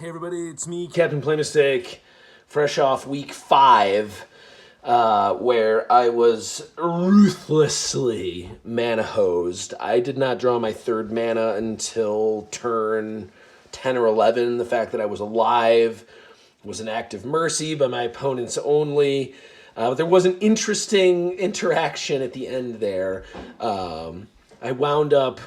Hey everybody, it's me, Captain Play Mistake, fresh off week 5, where I was ruthlessly mana hosed. I did not draw my third mana until turn 10 or 11. The fact that I was alive was an act of mercy by my opponents only. But there was an interesting interaction at the end there. I wound up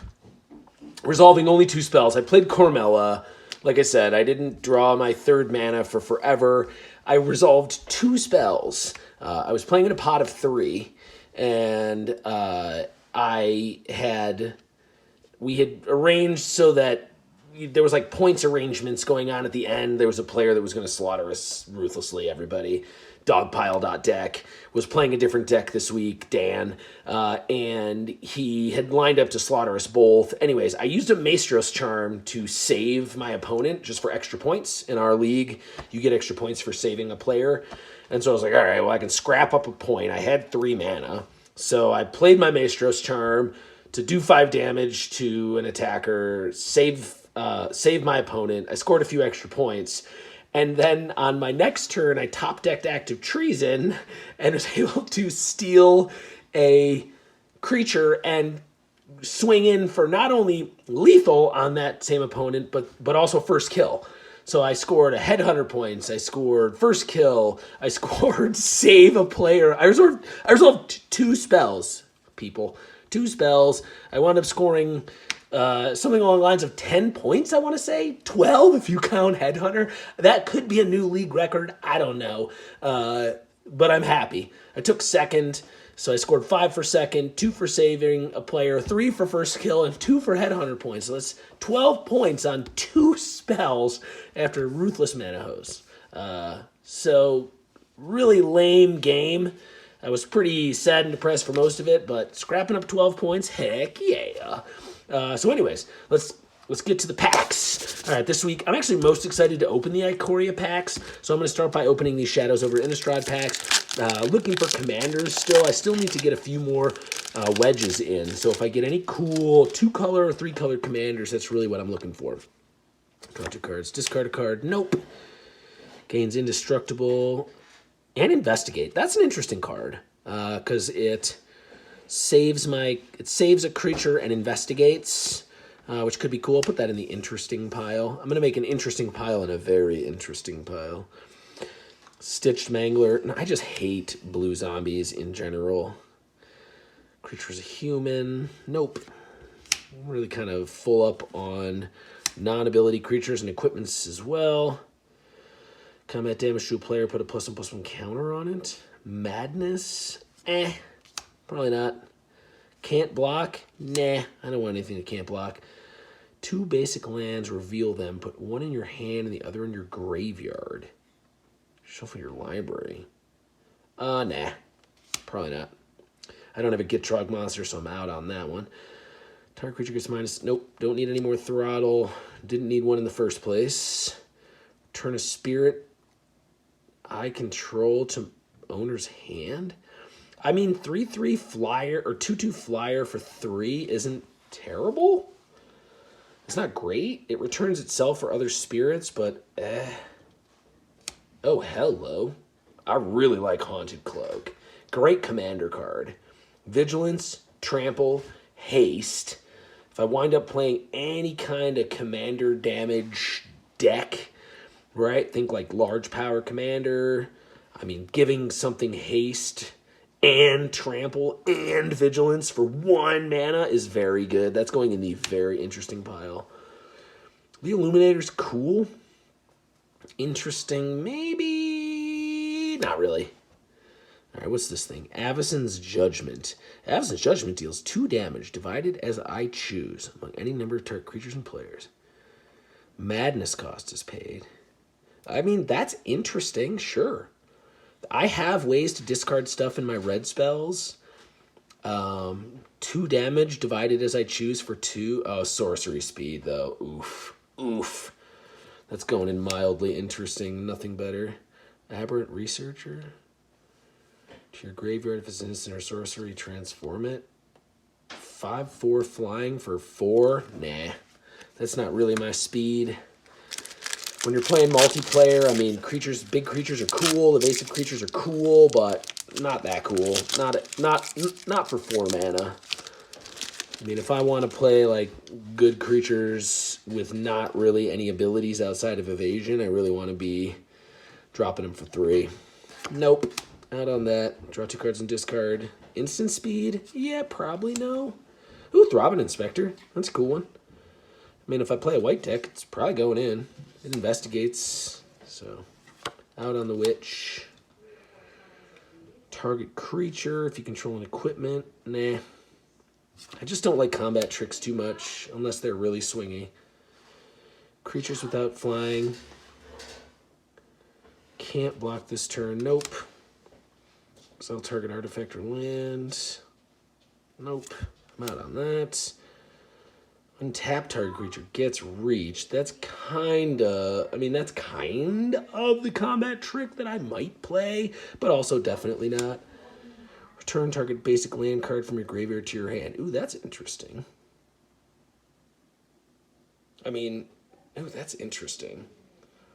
resolving only 2 spells. I played Cormella. Like I said, I didn't draw my third mana for forever. I resolved 2 spells. I was playing in a pot of 3, and we had arranged so that there was like points arrangements going on at the end. There was a player that was going to slaughter us ruthlessly, everybody. Dogpile.deck was playing a different deck this week, Dan, and he had lined up to slaughter us both. Anyways, I used a Maestro's Charm to save my opponent just for extra points. In our league, you get extra points for saving a player. And so I was like, all right, well, I can scrap up a point. I had 3 mana. So I played my Maestro's Charm to do 5 damage to an attacker, save my opponent. I scored a few extra points. And then on my next turn, I top-decked Active Treason and was able to steal a creature and swing in for not only lethal on that same opponent, but also first kill. So I scored a Headhunter points. I scored first kill. I scored save a player. I resolved 2 spells, people. 2 spells. I wound up scoring something along the lines of 10 points, I want to say. 12 if you count Headhunter. That could be a new league record. I don't know. But I'm happy. I took second, so I scored 5 for second, 2 for saving a player, 3 for first kill, and 2 for Headhunter points. So that's 12 points on 2 spells after Ruthless Mana Hose. So really lame game. I was pretty sad and depressed for most of it, but scrapping up 12 points, heck yeah. So anyways, let's get to the packs. All right, this week, I'm actually most excited to open the Ikoria packs. So I'm going to start by opening these Shadows over Innistrad packs. Looking for commanders still. I still need to get a few more wedges in. So if I get any cool 2-color or 3-color commanders, that's really what I'm looking for. Draw 2 cards. Discard a card. Nope. Gains Indestructible. And Investigate. That's an interesting card. Because it saves a creature and investigates, which could be cool. I'll put that in the interesting pile. I'm going to make an interesting pile and a very interesting pile. Stitched Mangler. No, I just hate blue zombies in general. Creature's a human. Nope. I'm really kind of full up on non-ability creatures and equipments as well. Combat damage to a player, put a +1/+1 counter on it. Madness. Probably not. Can't block? Nah, I don't want anything that can't block. 2 basic lands, reveal them. Put 1 in your hand and the other in your graveyard. Shuffle your library. Nah. Probably not. I don't have a Gitrog monster, so I'm out on that one. Target creature gets minus... Nope, don't need any more throttle. Didn't need 1 in the first place. Turn a spirit I control to owner's hand? I mean, 3/3 flyer or 2/2 flyer for 3 isn't terrible. It's not great. It returns itself for other spirits, but Oh, hello. I really like Haunted Cloak. Great commander card. Vigilance, Trample, Haste. If I wind up playing any kind of commander damage deck, right? Think like large power commander. I mean, giving something haste and trample and vigilance for 1 mana is very good. That's going in the very interesting pile. The Illuminator's cool. Interesting, maybe. Not really. All right, what's this thing? Avacyn's Judgment. Avacyn's Judgment deals 2 damage, divided as I choose, among any number of target creatures and players. Madness cost is paid. I mean, that's interesting, sure. I have ways to discard stuff in my red spells. 2 damage divided as I choose for 2. Oh, sorcery speed, though. Oof. Oof. That's going in mildly interesting. Nothing better. Aberrant Researcher. To your graveyard, if it's instant or sorcery, transform it. 5/4 flying for 4. Nah. That's not really my speed. When you're playing multiplayer, I mean, big creatures are cool, evasive creatures are cool, but not that cool. Not for 4 mana. I mean, if I want to play, like, good creatures with not really any abilities outside of evasion, I really want to be dropping them for 3. Nope. Out on that. Draw 2 cards and discard. Instant speed? Yeah, probably no. Ooh, Throbbing Inspector. That's a cool one. I mean, if I play a white deck, it's probably going in. It investigates. So, out on the Witch. Target creature if you control an equipment. Nah. I just don't like combat tricks too much, unless they're really swingy. Creatures without flying. Can't block this turn. Nope. So I'll target artifact or land. Nope. I'm out on that. Untap target creature gets reached. That's kind of the combat trick that I might play, but also definitely not. Return target basic land card from your graveyard to your hand. Ooh, that's interesting. I mean, ooh, that's interesting.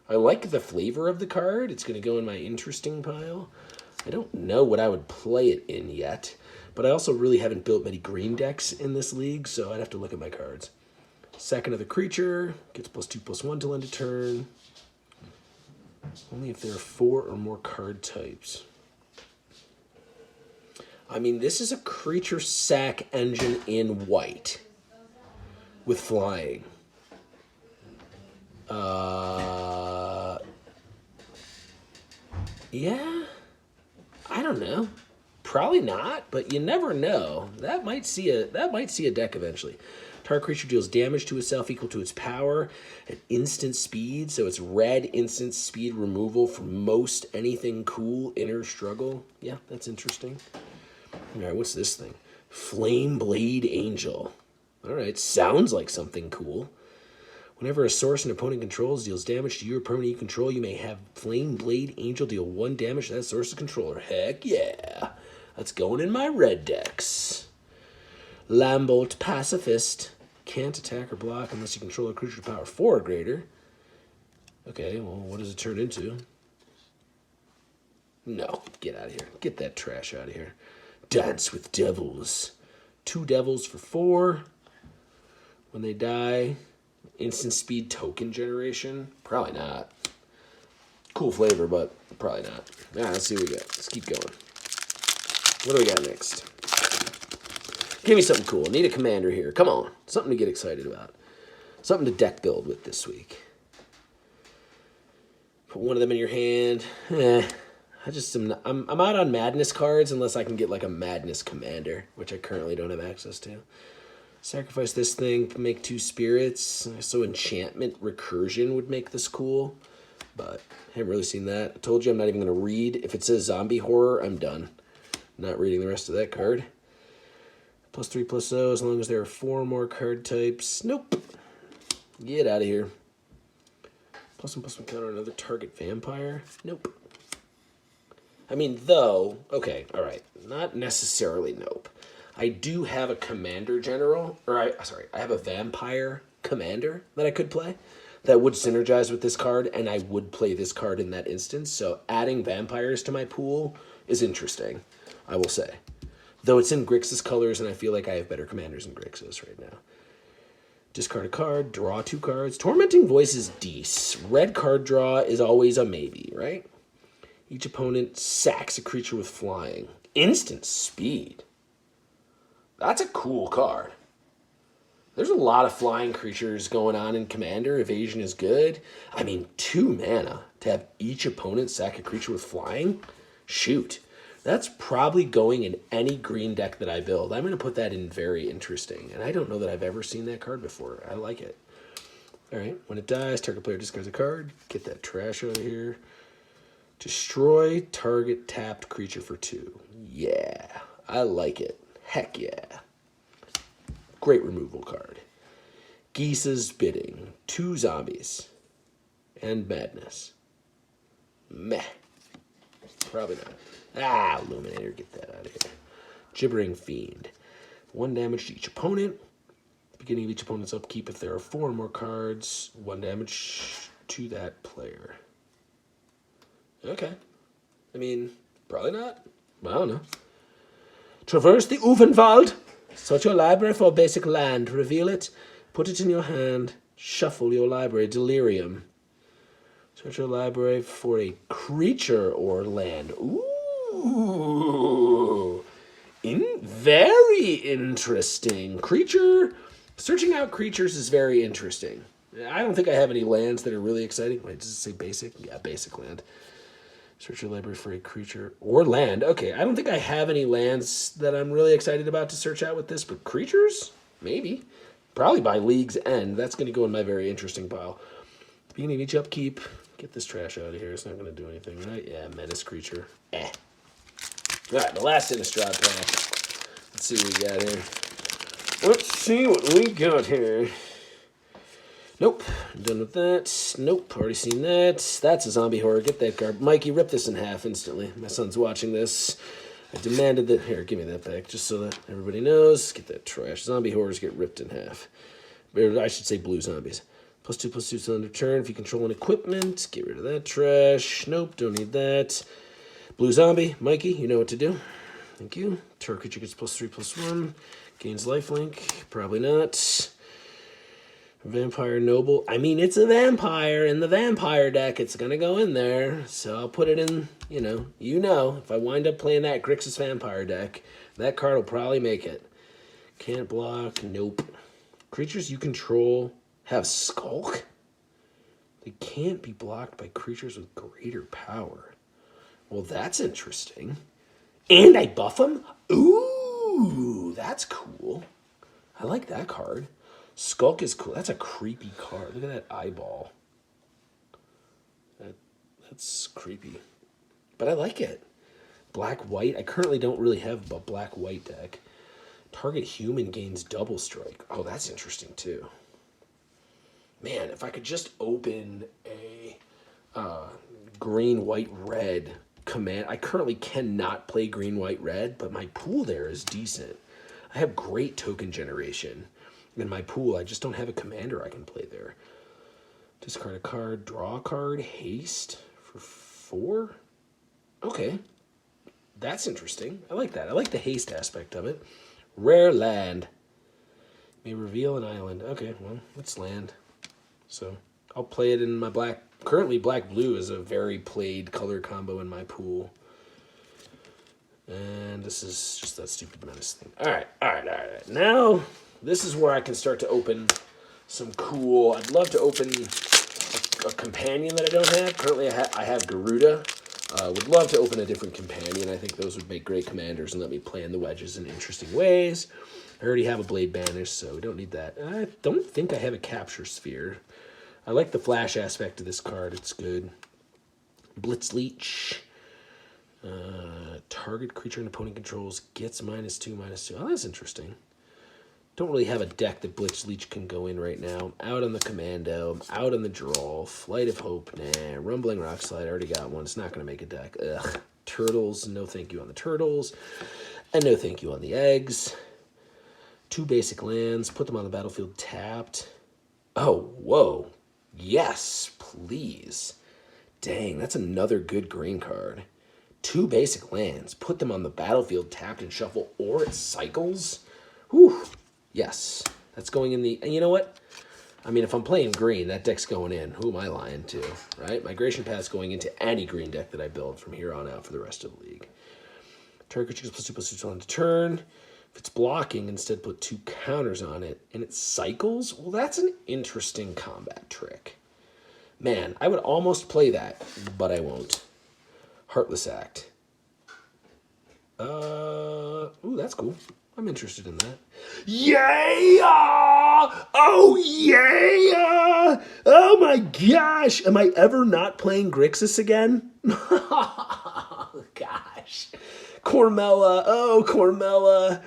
I like the flavor of the card. It's going to go in my interesting pile. I don't know what I would play it in yet, but I also really haven't built many green decks in this league, so I'd have to look at my cards. Second of the creature, gets +2/+1 till end of turn. Only if there are 4 or more card types. I mean, this is a creature sack engine in white with flying. Yeah, I don't know. Probably not, but you never know. That might see a deck eventually. Target creature deals damage to itself equal to its power at instant speed. So it's red instant speed removal from most anything cool. Inner struggle. Yeah, that's interesting. All right, what's this thing? Flame Blade Angel. All right, sounds like something cool. Whenever a source an opponent controls deals damage to you or permanent you control, you may have Flame Blade Angel deal 1 damage to that source's controller. Heck yeah. That's going in my red decks. Lambolt Pacifist. Can't attack or block unless you control a creature to power 4 or greater. Okay, well, what does it turn into? No, get out of here. Get that trash out of here. Dance with Devils. 2 devils for 4. When they die, instant speed token generation? Probably not. Cool flavor, but probably not. All right, let's see what we got. Let's keep going. What do we got next? Give me something cool. Need a commander here. Come on. Something to get excited about. Something to deck build with this week. Put one of them in your hand. I'm out on madness cards unless I can get like a madness commander, which I currently don't have access to. Sacrifice this thing, make 2 spirits. So enchantment recursion would make this cool, but I haven't really seen that. I told you I'm not even going to read. If it says zombie horror, I'm done. Not reading the rest of that card. +3/+0 as long as there are 4 more card types. Nope. Get out of here. +1/+1 counter on another target vampire. Nope. I mean, though, okay, all right, not necessarily nope. I do have a commander general, I have a vampire commander that I could play that would synergize with this card, and I would play this card in that instance. So adding vampires to my pool is interesting, I will say. Though it's in Grixis colors, and I feel like I have better commanders in Grixis right now. Discard a card, draw 2 cards. Tormenting Voice is dece. Red card draw is always a maybe, right? Each opponent sacks a creature with flying. Instant speed. That's a cool card. There's a lot of flying creatures going on in Commander. Evasion is good. I mean, 2 mana to have each opponent sack a creature with flying? Shoot. That's probably going in any green deck that I build. I'm going to put that in very interesting. And I don't know that I've ever seen that card before. I like it. All right. When it dies, target player discards a card. Get that trash out of here. Destroy target tapped creature for 2. Yeah. I like it. Heck yeah. Great removal card. Geese's Bidding. 2 zombies. And Madness. Meh. Probably not. Illuminator, get that out of here. Gibbering Fiend. 1 damage to each opponent. Beginning of each opponent's upkeep if there are 4 or more cards. 1 damage to that player. Okay. I mean, probably not. I don't know. Traverse the Uvenwald. Search your library for a basic land. Reveal it. Put it in your hand. Shuffle your library. Delirium. Search your library for a creature or land. Ooh. Very interesting. Creature. Searching out creatures is very interesting. I don't think I have any lands that are really exciting. Wait, does it say basic? Yeah, basic land. Search your library for a creature or land. Okay, I don't think I have any lands that I'm really excited about to search out with this, but creatures? Maybe. Probably by league's end. That's going to go in my very interesting pile. Beginning of each upkeep. Get this trash out of here. It's not going to do anything, right? Yeah, menace creature. All right, the last Innistrad pack. Let's see what we got here. Let's see what we got here. Nope. Done with that. Nope. Already seen that. That's a zombie horror. Get that card. Mikey, rip this in half instantly. My son's watching this. I demanded that. Here, give me that back just so that everybody knows. Get that trash. Zombie horrors get ripped in half. Or I should say blue zombies. +2/+2 till end of turn. If you control an equipment, get rid of that trash. Nope. Don't need that. Blue zombie. Mikey, you know what to do. Thank you. Target creature gets +3/+1. Gains lifelink. Probably not. Vampire Noble. I mean, it's a vampire in the vampire deck. It's going to go in there. So I'll put it in, you know, if I wind up playing that Grixis vampire deck, that card will probably make it. Can't block. Nope. Creatures you control have Skulk. They can't be blocked by creatures with greater power. Well, that's interesting. And I buff them? Ooh, that's cool. I like that card. Skulk is cool. That's a creepy card. Look at that eyeball. That's creepy. But I like it. Black-white. I currently don't really have a black-white deck. Target human gains double strike. Oh, that's interesting too. Man, if I could just open a green, white, red command. I currently cannot play green, white, red, but my pool there is decent. I have great token generation. In my pool, I just don't have a commander I can play there. Discard a card, draw a card, haste for 4. Okay. That's interesting. I like that. I like the haste aspect of it. Rare land. May reveal an island. Okay, well, it's land. So I'll play it in my black. Currently, black-blue is a very played color combo in my pool. And this is just that stupid menace thing. All right. Now, this is where I can start to open some cool... I'd love to open a companion that I don't have. Currently, I have Garuda. Would love to open a different companion. I think those would make great commanders and let me play in the wedges in interesting ways. I already have a Blade Banish, so we don't need that. I don't think I have a Capture Sphere. I like the flash aspect of this card. It's good. Blitz Leech. Target creature an opponent controls gets -2/-2. Oh, that's interesting. Don't really have a deck that Blitz Leech can go in right now. I'm out on the Commando. I'm out on the Draw. Flight of Hope. Nah. Rumbling Rock Slide. I already got one. It's not going to make a deck. Ugh. Turtles. No thank you on the turtles. And no thank you on the eggs. 2 basic lands. Put them on the battlefield tapped. Oh, whoa. Yes, please. Dang, that's another good green card. 2 basic lands. Put them on the battlefield tapped and shuffle, or it cycles. Whew. Yes, that's going in the... And you know what? I mean, if I'm playing green, that deck's going in. Who am I lying to, right? Migration Path's going into any green deck that I build from here on out for the rest of the league. Target creature gets +2/+2 on the turn. If it's blocking, instead put 2 counters on it, and it cycles? Well, that's an interesting combat trick. Man, I would almost play that, but I won't. Heartless Act. Ooh, that's cool. I'm interested in that. Yeah! Oh, yeah! Oh, my gosh! Am I ever not playing Grixis again? Oh, gosh. Cormella. Oh, Cormella.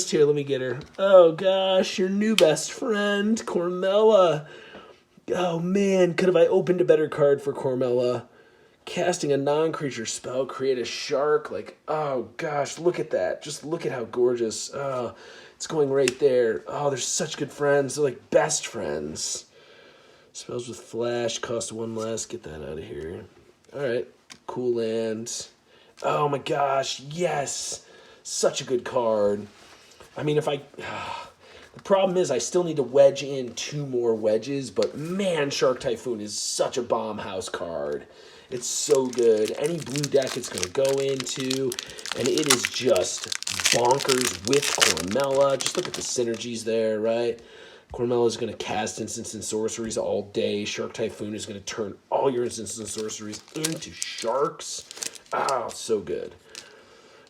Here, let me get her. Oh, gosh, your new best friend, Cormella. Oh, man, could have I opened a better card for Cormella? Casting a non-creature spell, create a shark. Like, oh, gosh, look at that. Just look at how gorgeous. Oh, it's going right there. Oh, they're such good friends. They're like best friends. Spells with flash, cost 1 less. Get that out of here. All right, cool land. Oh my gosh, yes! Such a good card. I mean, if I... The problem is I still need to wedge in 2 more wedges, but man, Shark Typhoon is such a bomb house card. It's so good. Any blue deck it's going to go into, and it is just bonkers with Cormella. Just look at the synergies there, right? Cormella is going to cast instants and sorceries all day. Shark Typhoon is going to turn all your instants and sorceries into sharks. Ah, so good.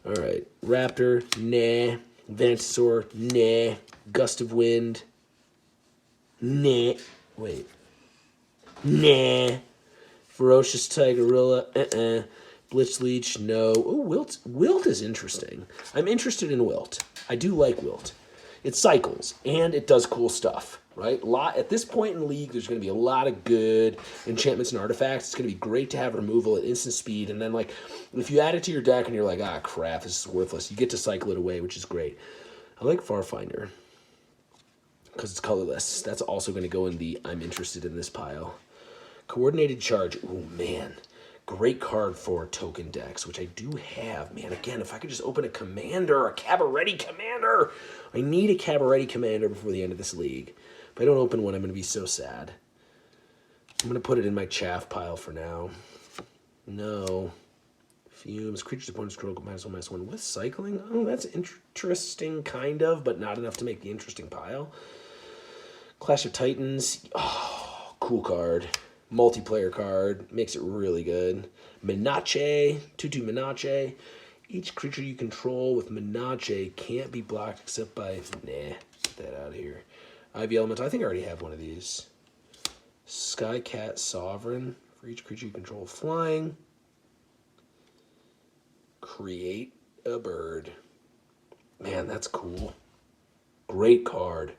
All right, Raptor, nah. Venusaur, nah. Gust of Wind, nah. Wait, nah. Ferocious Tigerilla, Blitzleech, no. Oh, Wilt. Wilt is interesting. I'm interested in Wilt. I do like Wilt. It cycles, and it does cool stuff, right? At this point in League, there's going to be a lot of good enchantments and artifacts. It's going to be great to have removal at instant speed, and then, like, if you add it to your deck and you're like, ah, crap, this is worthless, you get to cycle it away, which is great. I like Farfinder because it's colorless. That's also going to go in the I'm interested in this pile. Coordinated Charge. Oh, man. Great card for token decks, which I do have. Man, again, if I could just open a Commander, a Cabaretti Commander. I need a Cabaretti Commander before the end of this league. If I don't open one, I'm going to be so sad. I'm going to put it in my chaff pile for now. No. Fumes. Creatures opponents control -1/-1 with cycling. Oh, that's interesting, kind of, but not enough to make the interesting pile. Clash of Titans. Oh, cool card. Multiplayer card. Makes it really good. Menace. 2/2 Menace. Each creature you control with Menace can't be blocked except by... Nah. Get that out of here. Ivy Elemental. I think I already have one of these. Skycat Sovereign. For each creature you control flying. Create a bird. Man, that's cool. Great card.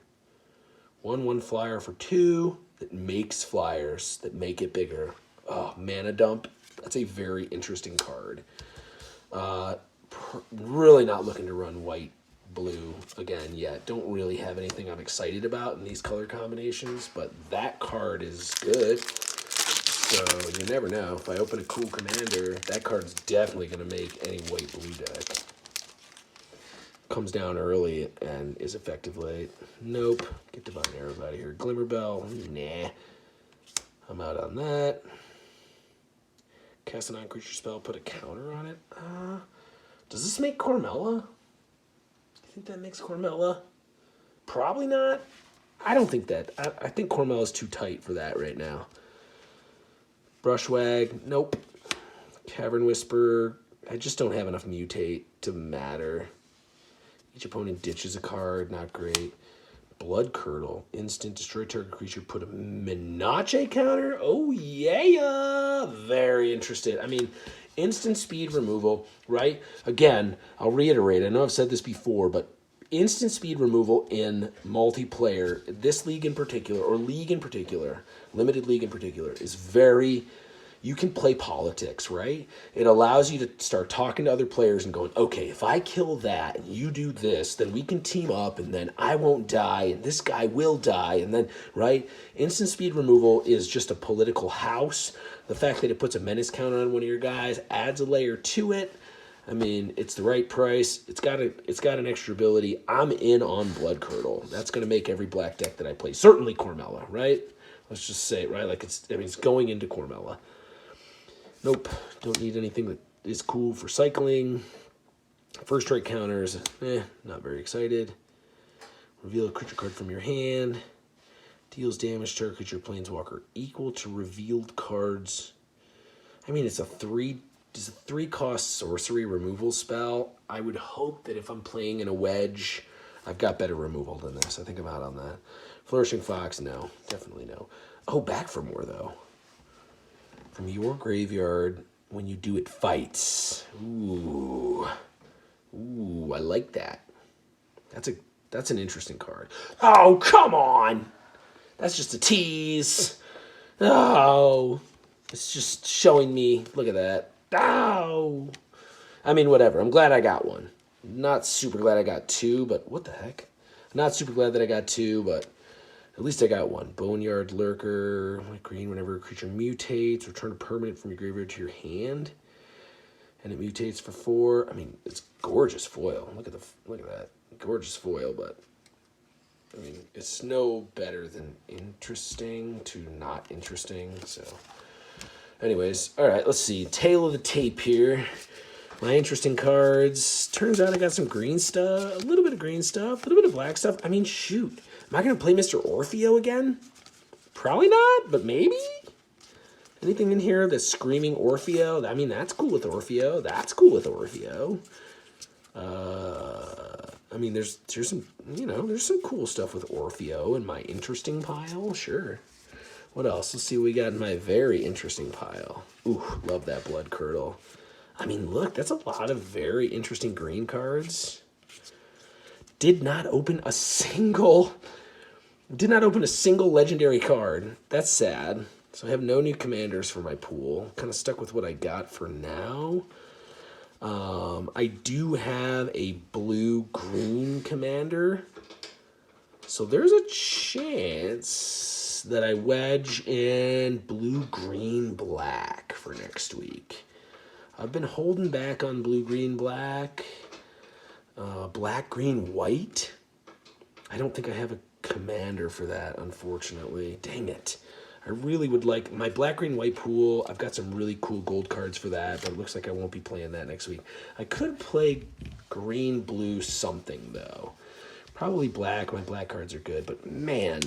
1/1 flyer for 2 that makes flyers that make it bigger. Oh, mana dump. That's a very interesting card. Really not looking to run white, blue again yet. Don't really have anything I'm excited about in these color combinations, but that card is good. So you never know. If I open a cool commander, that card's definitely going to make any white-blue deck. Comes down early and is effective late. Nope. Get Divine Arrows out of here. Glimmerbell. Nah. I'm out on that. Cast a non-creature spell. Put a counter on it. Does this make Cormella? Do you think that makes Cormella? Probably not. I don't think that. I think Cormella's too tight for that right now. Brushwag, nope. Cavern Whisper, I just don't have enough mutate to matter. Each opponent ditches a card, not great. Blood Curdle, instant, destroy target creature, put a Menace counter? Oh yeah! Very interested. I mean, instant speed removal, right? Again, I'll reiterate, I know I've said this before, but instant speed removal in multiplayer, this league in particular, or league in particular, limited league in particular, is very... You can play politics, right? It allows you to start talking to other players and going, okay, if I kill that and you do this, then we can team up and then I won't die and this guy will die. And then, right? Instant speed removal is just a political house. The fact that it puts a menace counter on one of your guys adds a layer to it. I mean, it's the right price. It's got an extra ability. I'm in on Blood Curdle. That's going to make every black deck that I play. Certainly Cormella, right? Let's just say it, right? Like it's going into Cormella. Nope, don't need anything that is cool for cycling. First strike counters, not very excited. Reveal a creature card from your hand. Deals damage to a creature planeswalker equal to revealed cards. I mean, it's a 3-cost sorcery removal spell. I would hope that if I'm playing in a wedge, I've got better removal than this. I think I'm out on that. Flourishing Fox, no, definitely no. Oh, back for more though. From your graveyard, when you do it, fights. Ooh. Ooh, I like that. That's an interesting card. Oh, come on! That's just a tease. Oh. It's just showing me, look at that. Oh. I mean, whatever. I'm glad I got one. Not super glad I got 2, but what the heck? Not super glad that I got 2, but At least I got one. Boneyard Lurker. Green, whenever a creature mutates, return a permanent from your graveyard to your hand. And it mutates for 4. I mean, it's gorgeous foil. Look at that. Gorgeous foil, but I mean, it's no better than interesting to not interesting. So anyways, all right, let's see. Tail of the tape here. My interesting cards. Turns out I got some green stuff, a little bit of green stuff, a little bit of black stuff. I mean, shoot. Am I going to play Mr. Orfeo again? Probably not, but maybe? Anything in here that's screaming Orfeo? I mean, that's cool with Orfeo. That's cool with Orfeo. I mean, there's some, there's some cool stuff with Orfeo in my interesting pile. Sure. What else? Let's see what we got in my very interesting pile. Ooh, love that Blood Curdle. I mean, look, that's a lot of very interesting green cards. Did not open a single legendary card. That's sad. So I have no new commanders for my pool. Kind of stuck with what I got for now. I do have a blue-green commander. So there's a chance that I wedge in blue-green-black for next week. I've been holding back on blue-green-black. Black-green-white. I don't think I have a commander for that, unfortunately. Dang it. I really would like my black-green-white pool. I've got some really cool gold cards for that, but it looks like I won't be playing that next week. I could play green-blue something, though. Probably black. My black cards are good, but man,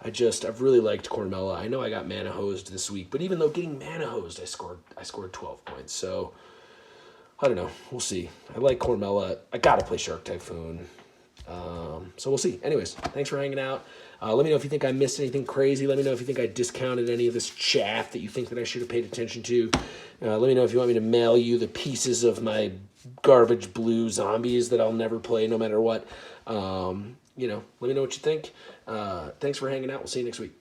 I've really liked Cormella. I know I got mana hosed this week, but even though getting mana hosed, I scored 12 points. So I don't know. We'll see. I like Cormella. I gotta play Shark Typhoon. So we'll see. Anyways, thanks for hanging out. Let me know if you think I missed anything crazy. Let me know if you think I discounted any of this chaff that you think that I should have paid attention to. Let me know if you want me to mail you the pieces of my garbage blue zombies that I'll never play no matter what. Let me know what you think. Thanks for hanging out. We'll see you next week.